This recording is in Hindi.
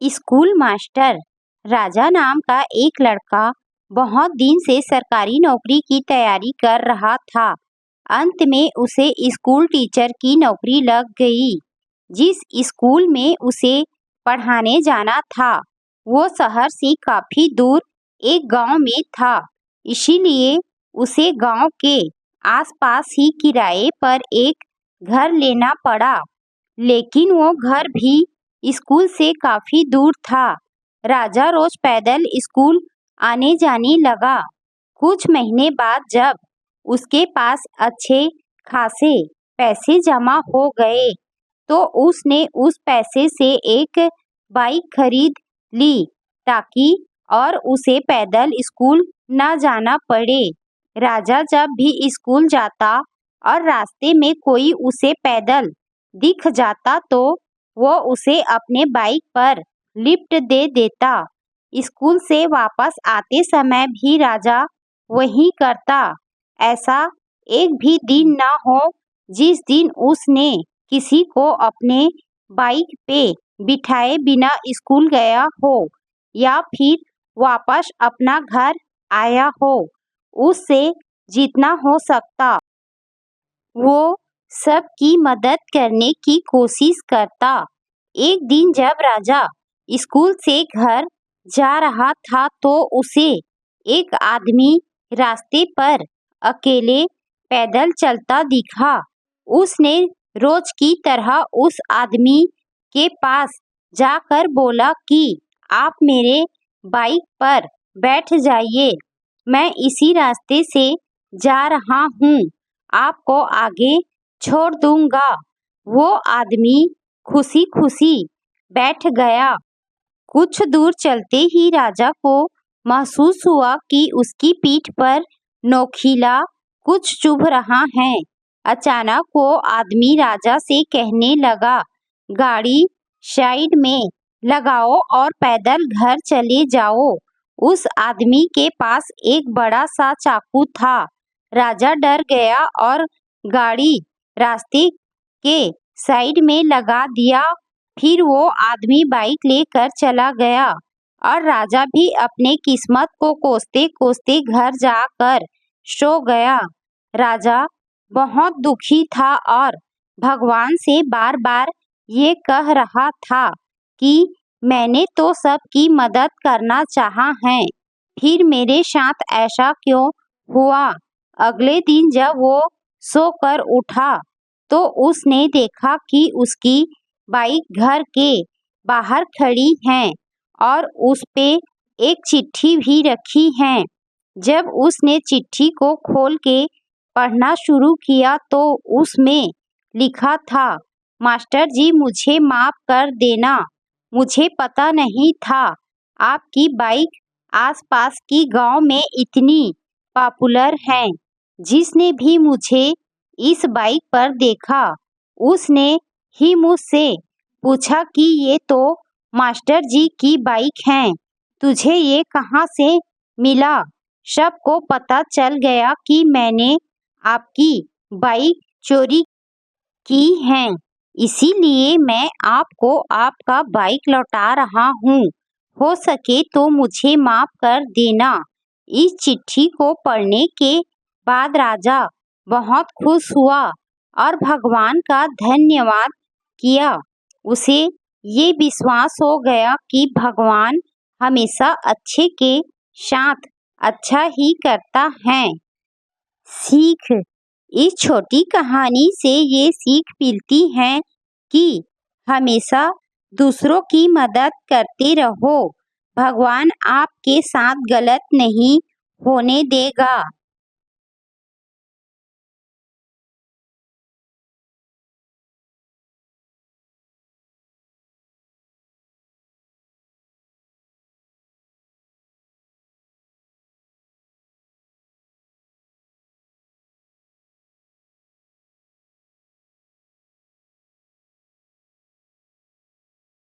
School master. राजा नाम का एक लड़का बहुत दिन से सरकारी नौकरी की तैयारी कर रहा था। अंत में उसे स्कूल टीचर की नौकरी लग गई। जिस स्कूल में उसे पढ़ाने जाना था वो शहर से काफी दूर एक गांव में था। इसीलिए उसे गांव के आसपास ही किराए पर एक घर लेना पड़ा। लेकिन वो घर भी स्कूल से काफी दूर था। राजा रोज पैदल स्कूल आने जाने लगा। कुछ महीने बाद जब उसके पास अच्छे खासे पैसे जमा हो गए तो उसने उस पैसे से एक बाइक खरीद ली ताकि और उसे पैदल स्कूल न जाना पड़े। राजा जब भी स्कूल जाता और रास्ते में कोई उसे पैदल दिख जाता तो वो उसे अपने बाइक पर लिफ्ट दे देता। स्कूल से वापस आते समय भी राजा वही करता। ऐसा एक भी दिन न हो जिस दिन उसने किसी को अपने बाइक पे बिठाए बिना स्कूल गया हो या फिर वापस अपना घर आया हो। उससे जितना हो सकता वो सबकी मदद करने की कोशिश करता। एक दिन जब राजा स्कूल से घर जा रहा था तो उसे एक आदमी रास्ते पर अकेले पैदल चलता दिखा। उसने रोज की तरह उस आदमी के पास जाकर बोला कि आप मेरे बाइक पर बैठ जाइए, मैं इसी रास्ते से जा रहा हूँ, आपको आगे छोड़ दूंगा। वो आदमी खुशी खुशी बैठ गया। कुछ दूर चलते ही राजा को महसूस हुआ कि उसकी पीठ पर नोकीला कुछ चुभ रहा है। अचानक वो आदमी राजा से कहने लगा, गाड़ी साइड में लगाओ और पैदल घर चले जाओ। उस आदमी के पास एक बड़ा सा चाकू था। राजा डर गया और गाड़ी रास्ते के साइड में लगा दिया। फिर वो आदमी बाइक लेकर चला गया और राजा भी अपने किस्मत को कोसते कोसते घर जाकर सो गया। राजा बहुत दुखी था और भगवान से बार बार ये कह रहा था कि मैंने तो सबकी मदद करना चाहा है, फिर मेरे साथ ऐसा क्यों हुआ। अगले दिन जब वो सोकर उठा तो उसने देखा कि उसकी बाइक घर के बाहर खड़ी है और उस पे एक चिट्ठी भी रखी है। जब उसने चिट्ठी को खोल के पढ़ना शुरू किया तो उसमें लिखा था, मास्टर जी मुझे माफ कर देना, मुझे पता नहीं था आपकी बाइक आसपास की गांव में इतनी पॉपुलर है। जिसने भी मुझे इस बाइक पर देखा उसने ही मुझसे पूछा कि ये तो मास्टर जी की बाइक है, तुझे ये कहाँ से मिला। सबको पता चल गया कि मैंने आपकी बाइक चोरी की है, इसीलिए मैं आपको आपका बाइक लौटा रहा हूँ। हो सके तो मुझे माफ कर देना। इस चिट्ठी को पढ़ने के बाद राजा बहुत खुश हुआ और भगवान का धन्यवाद किया। उसे ये विश्वास हो गया कि भगवान हमेशा अच्छे के साथ अच्छा ही करता है। सीख। इस छोटी कहानी से ये सीख मिलती है कि हमेशा दूसरों की मदद करते रहो, भगवान आपके साथ गलत नहीं होने देगा।